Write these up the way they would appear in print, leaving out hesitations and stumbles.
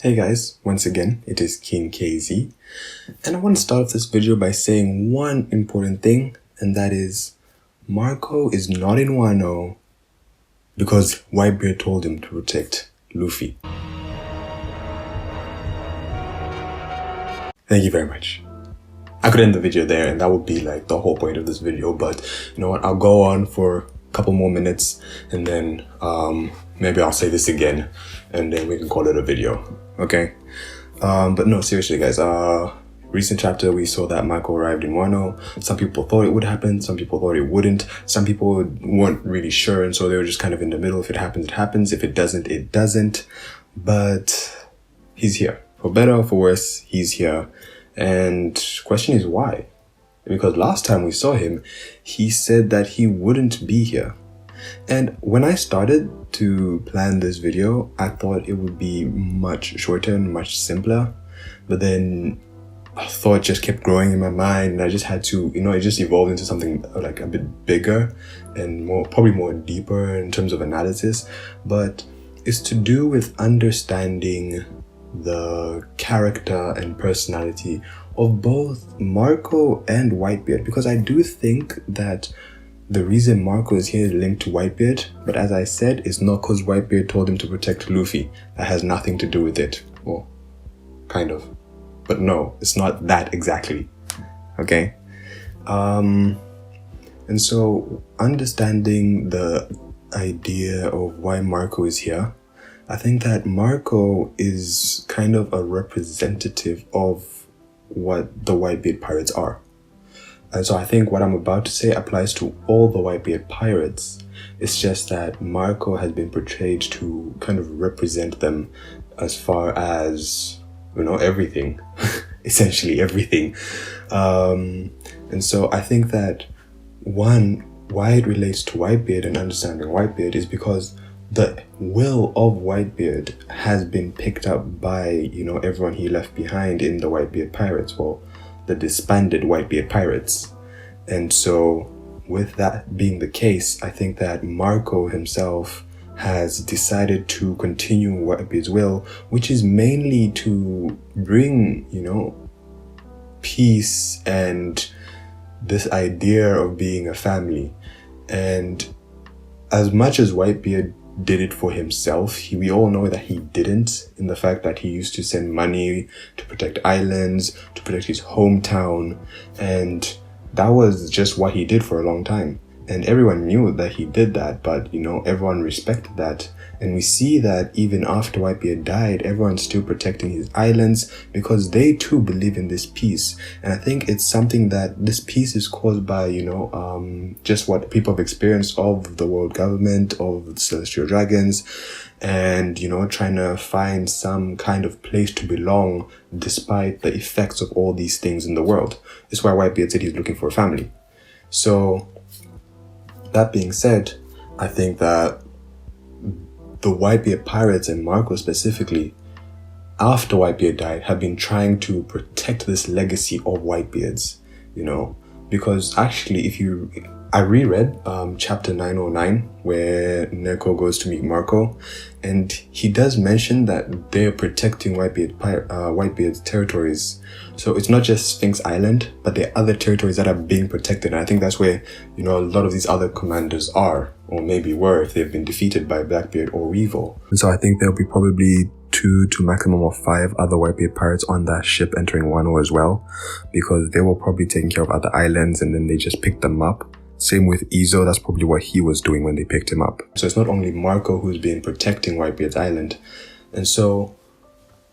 Hey guys, once again, it is King KZ, and I want to start off this video by saying one important thing, and that is Marco is not in Wano because Whitebeard told him to protect Luffy. Thank you very much. I could end the video there and that would be like the whole point of this video, but you know what, I'll go on for a couple more minutes and then maybe I'll say this again and then we can call it a video, okay? But no, seriously guys, recent chapter we saw that Marco arrived in Wano. Some people thought it would happen, some people thought it wouldn't, some people weren't really sure, and so they were just kind of in the middle. If it happens, it happens. If it doesn't, it doesn't. But he's here. For better or for worse, he's here. And question is why? Because last time we saw him, he said that he wouldn't be here. And when I started to plan this video, I thought it would be much shorter and much simpler. But then a thought just kept growing in my mind and I just had to, it just evolved into something like a bit bigger and probably more deeper in terms of analysis. But it's to do with understanding the character and personality of both Marco and Whitebeard, because I do think that the reason Marco is here is linked to Whitebeard, but as I said, it's not because Whitebeard told him to protect Luffy. That has nothing to do with it. Well, kind of. But no, it's not that exactly. Okay? And so understanding the idea of why Marco is here, I think that Marco is kind of a representative of what the Whitebeard pirates are. And so I think what I'm about to say applies to all the Whitebeard pirates. It's just that Marco has been portrayed to kind of represent them as far as, everything. Essentially everything. And so I think that why it relates to Whitebeard and understanding Whitebeard is because the will of Whitebeard has been picked up by, everyone he left behind in the Whitebeard pirates, the disbanded Whitebeard pirates. And so with that being the case, I think that Marco himself has decided to continue Whitebeard's will, which is mainly to bring, peace and this idea of being a family. And as much as Whitebeard did it for himself, we all know that he didn't, in the fact that he used to send money to protect islands, to protect his hometown, and that was just what he did for a long time. And everyone knew that he did that, but everyone respected that. And we see that even after Whitebeard died, everyone's still protecting his islands because they too believe in this peace. And I think it's something that this peace is caused by, just what people have experienced of the world government, of the celestial dragons, and, trying to find some kind of place to belong despite the effects of all these things in the world. It's why Whitebeard said he's looking for a family. So, that being said, I think that the Whitebeard pirates and Marco specifically, after Whitebeard died, have been trying to protect this legacy of Whitebeard's, because actually I reread chapter 909 where Neko goes to meet Marco, and he does mention that they're protecting Whitebeard's territories. So it's not just Sphinx Island, but there are other territories that are being protected. And I think that's where, a lot of these other commanders are, or maybe were if they've been defeated by Blackbeard or Weevil. And so I think there'll be probably 2 to maximum of 5 other Whitebeard pirates on that ship entering Wano as well, because they were probably taking care of other islands and then they just picked them up. Same with Izo, that's probably what he was doing when they picked him up. So it's not only Marco who's been protecting Whitebeard's island. And so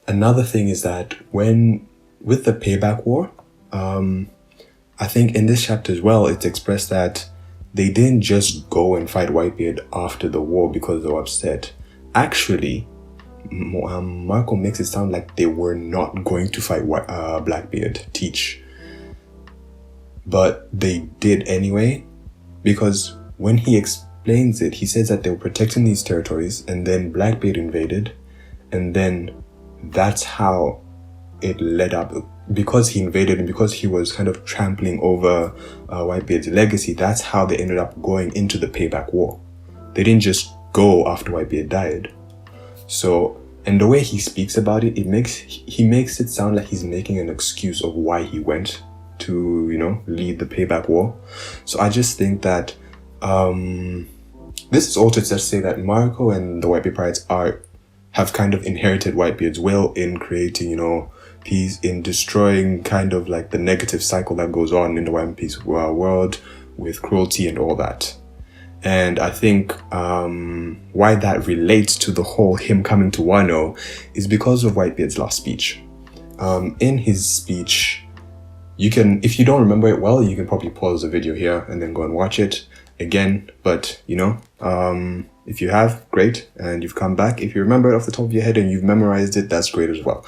another thing is that with the payback war, I think in this chapter as well, it's expressed that they didn't just go and fight Whitebeard after the war because they were upset. Actually, Marco makes it sound like they were not going to fight Blackbeard, Teach. But they did anyway, because when he explains it, he says that they were protecting these territories and then Blackbeard invaded, and then that's how it led up, because he invaded and because he was kind of trampling over Whitebeard's legacy. That's how they ended up going into the payback war. They didn't just go after Whitebeard died. So And the way he speaks about it, he makes it sound like he's making an excuse of why he went to, you know, lead the payback war. So I just think that this is also to say that Marco and the Whitebeard Pirates have kind of inherited Whitebeard's will in creating, you know, peace, in destroying kind of like the negative cycle that goes on in the One Piece world with cruelty and all that. And I think why that relates to the whole him coming to Wano is because of Whitebeard's last speech. In his speech, you can, if you don't remember it well, you can probably pause the video here and then go and watch it again. But, you know, if you have, great. And you've come back. If you remember it off the top of your head and you've memorized it, that's great as well.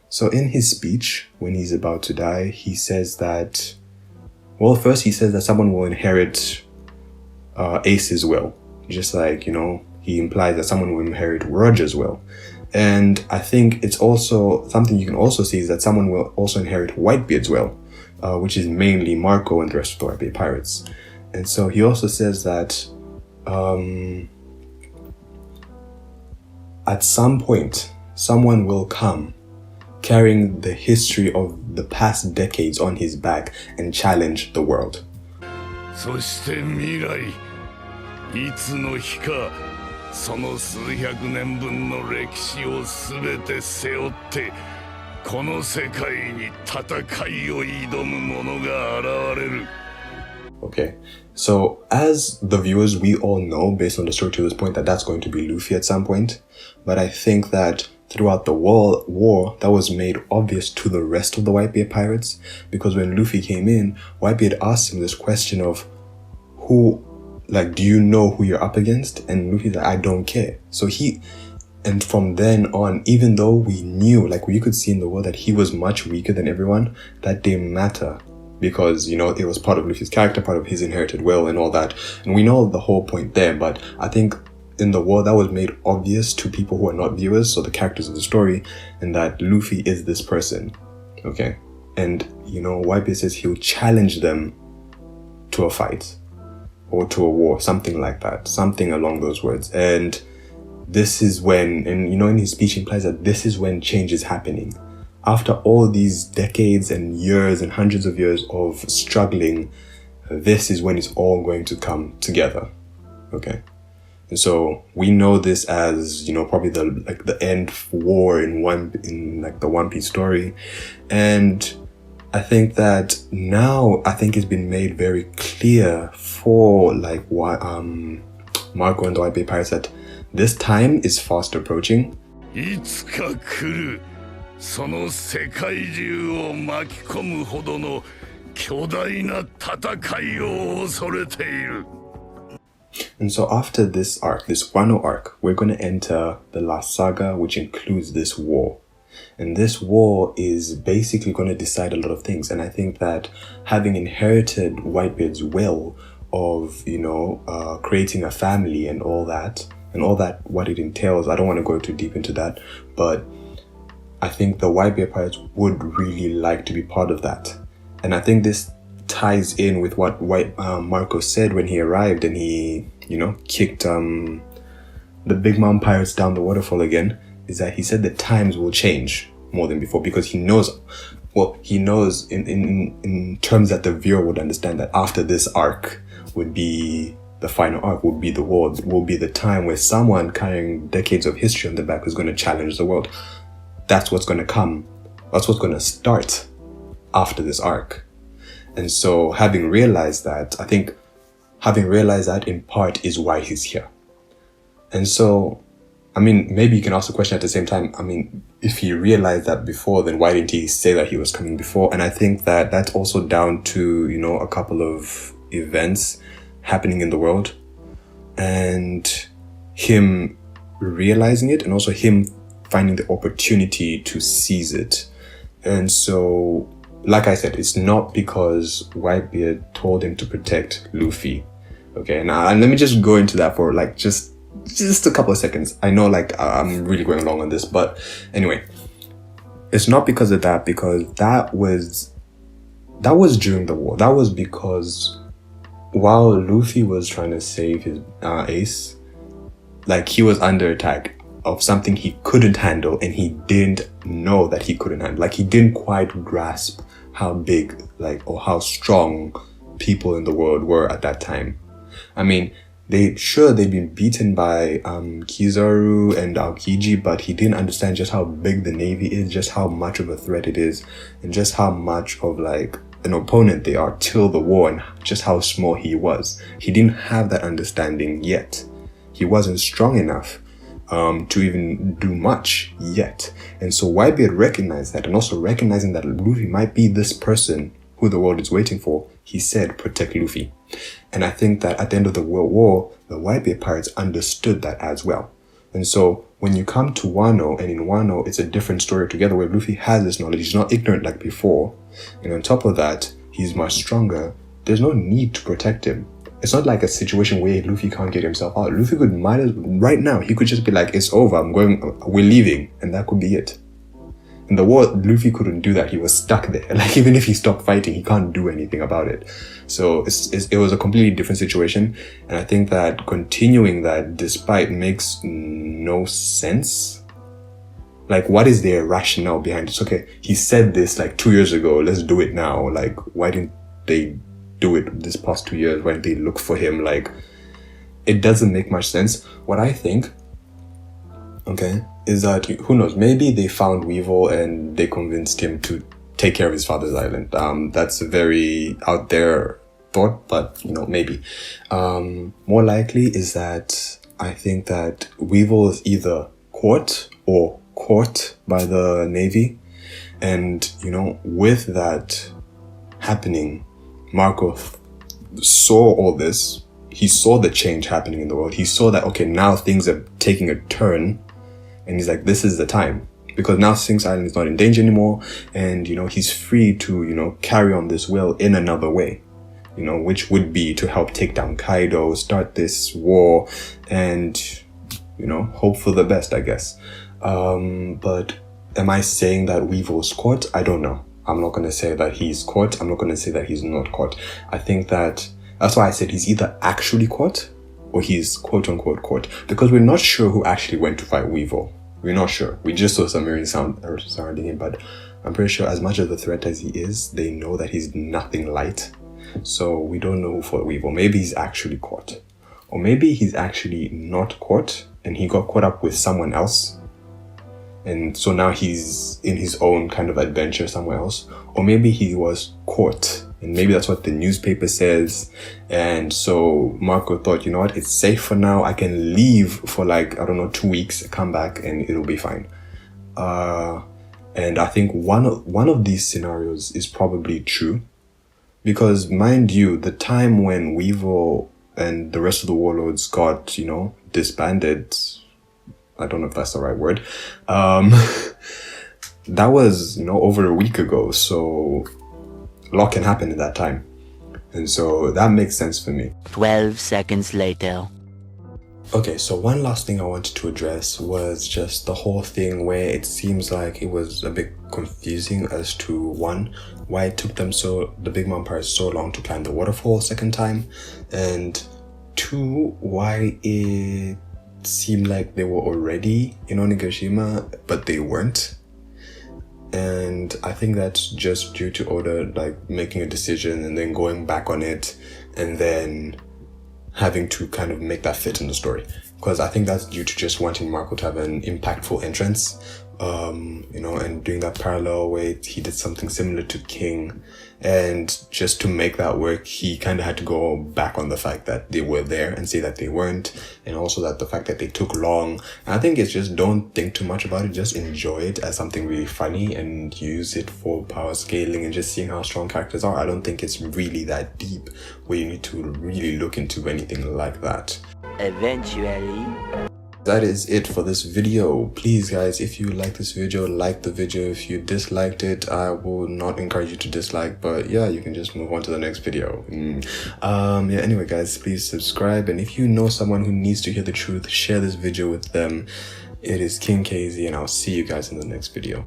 So in his speech, when he's about to die, he says that, well, first he says that someone will inherit Ace's will. Just like, you know, he implies that someone will inherit Roger's will. And I think it's also something you can also see is that someone will also inherit Whitebeard's will, which is mainly Marco and the rest of the Whitebeard Pirates. And so he also says that at some point, someone will come carrying the history of the past decades on his back and challenge the world. そして未来、いつの日か、その数百年分の歴史をすべて背負って、この世界に戦いを挑む者が現れる。Okay, so as the viewers, we all know based on the story to this point that that's going to be Luffy at some point. But I think that throughout the war, that was made obvious to the rest of the Whitebeard Pirates, because when Luffy came in, Whitebeard asked him this question of do you know who you're up against? And Luffy's like, I don't care. So and from then on, even though we knew, like we could see in the world that he was much weaker than everyone, that didn't matter. Because, you know, it was part of Luffy's character, part of his inherited will and all that. And we know the whole point there, but I think in the world that was made obvious to people who are not viewers, so the characters of the story, and that Luffy is this person. Okay? And, you know, Whitebeard says he'll challenge them to a fight. Or to a war, something like that. Something along those words. And this is when, and you know, in his speech implies that this is when change is happening. After all these decades and years and hundreds of years of struggling, this is when it's all going to come together. Okay? And so we know this as, you know, probably the end war in the One Piece story. And I think that now it's been made very clear for Marco and the Whitebeard Pirates that this time is fast approaching. いつか来る、その世界中を巻き込むほどの巨大な戦いを恐れている。 And so after this arc, this Wano arc, we're going to enter the last saga, which includes this war. And this war is basically going to decide a lot of things. And I think that having inherited Whitebeard's will of, you know, creating a family and all that, what it entails, I don't want to go too deep into that, but I think the Whitebeard Pirates would really like to be part of that. And I think this ties in with what Marco said when he arrived and he, you know, kicked the Big Mom Pirates down the waterfall again, is that he said that times will change more than before, because he knows in terms that the viewer would understand that after this arc would be the final arc, would be the war, will be the time where someone carrying decades of history on their back is going to challenge the world. That's what's going to come. That's what's going to start after this arc. And so having realized that in part is why he's here. And so, I mean, maybe you can ask the question at the same time. I mean, if he realized that before, then why didn't he say that he was coming before? And I think that that's also down to, you know, a couple of events happening in the world and him realizing it, and also him finding the opportunity to seize it. And so, like I said, it's not because Whitebeard told him to protect Luffy. Okay, now let me just go into that for like just a couple of seconds. I know I'm really going long on this, but anyway, it's not because of that, because that was during the war. That was because while Luffy was trying to save his ace, like he was under attack. of something he couldn't handle, and he didn't know that he couldn't handle. Like, he didn't quite grasp how big, like, or how strong people in the world were at that time. I mean, they'd been beaten by Kizaru and Aokiji, but he didn't understand just how big the Navy is, just how much of a threat it is, and just how much of like an opponent they are till the war, and just how small he was. He didn't have that understanding yet. He wasn't strong enough to even do much yet. And so Whitebeard recognized that, and also recognizing that Luffy might be this person who the world is waiting for, he said, protect Luffy. And I think that at the end of the World War, the Whitebeard pirates understood that as well. And so when you come to Wano, and in Wano, it's a different story together where Luffy has this knowledge. He's not ignorant like before. And on top of that, he's much stronger. There's no need to protect him. It's not like a situation where Luffy can't get himself out. Luffy could right now, he could just be like, it's over, we're leaving. And that could be it. In the war, Luffy couldn't do that. He was stuck there. Like, even if he stopped fighting, he can't do anything about it. So it was a completely different situation. And I think that continuing that despite makes no sense. Like, what is their rationale behind it? Okay, he said this like 2 years ago. Let's do it now. Like, why didn't they do it this past 2 years? Why didn't they look for him? Like, it doesn't make much sense. What I think, okay, is that, who knows, maybe they found Weevil and they convinced him to take care of his father's island. That's a very out there thought, but, you know, maybe. More likely is that I think that Weevil is either caught or caught by the Navy. And, you know, with that happening, Marco saw all this. He saw the change happening in the world. He saw that, okay, now things are taking a turn. And he's like, this is the time. Because now Sphinx Island is not in danger anymore. And, you know, he's free to, you know, carry on this will in another way. You know, which would be to help take down Kaido, start this war, and, you know, hope for the best, I guess. But am I saying that Weevil's caught? I don't know. I'm not going to say that he's caught. I'm not going to say that he's not caught. I think that's why I said he's either actually caught or he's quote unquote caught, because we're not sure who actually went to fight Weevil. We're not sure. We just saw some marine sound surrounding him, but I'm pretty sure as much of a threat as he is, they know that he's nothing light. So we don't know who fought Weevil. Maybe he's actually caught, or maybe he's actually not caught and he got caught up with someone else. And so now he's in his own kind of adventure somewhere else. Or maybe he was caught. And maybe that's what the newspaper says. And so Marco thought, you know what, it's safe for now. I can leave for like, I don't know, 2 weeks, come back and it'll be fine. And I think one of these scenarios is probably true. Because mind you, the time when Weevil and the rest of the warlords got, you know, disbanded, I don't know if that's the right word. That was, you know, over a week ago. So a lot can happen in that time. And so that makes sense for me. 12 seconds later. Okay, so one last thing I wanted to address was just the whole thing where it seems like it was a bit confusing as to, one, why it took them the Big Mom Pirates so long to climb the waterfall second time, and two, why it seemed like they were already in Onigashima, but they weren't. And I think that's just due to Oda like making a decision and then going back on it and then having to kind of make that fit in the story. Because I think that's due to just wanting Marco to have an impactful entrance, you know, and doing that parallel where he did something similar to King. And just to make that work, he kind of had to go back on the fact that they were there and say that they weren't. And also that the fact that they took long. And I think it's just, don't think too much about it. Just enjoy it as something really funny and use it for power scaling and just seeing how strong characters are. I don't think it's really that deep where you need to really look into anything like that. Eventually. That is it for this video. Please guys, if you like this video, like the video. If you disliked it, I will not encourage you to dislike, but yeah, you can just move on to the next video. Yeah, anyway guys, please subscribe, and if you know someone who needs to hear the truth, share this video with them. It is King KZ, and I'll see you guys in the next video.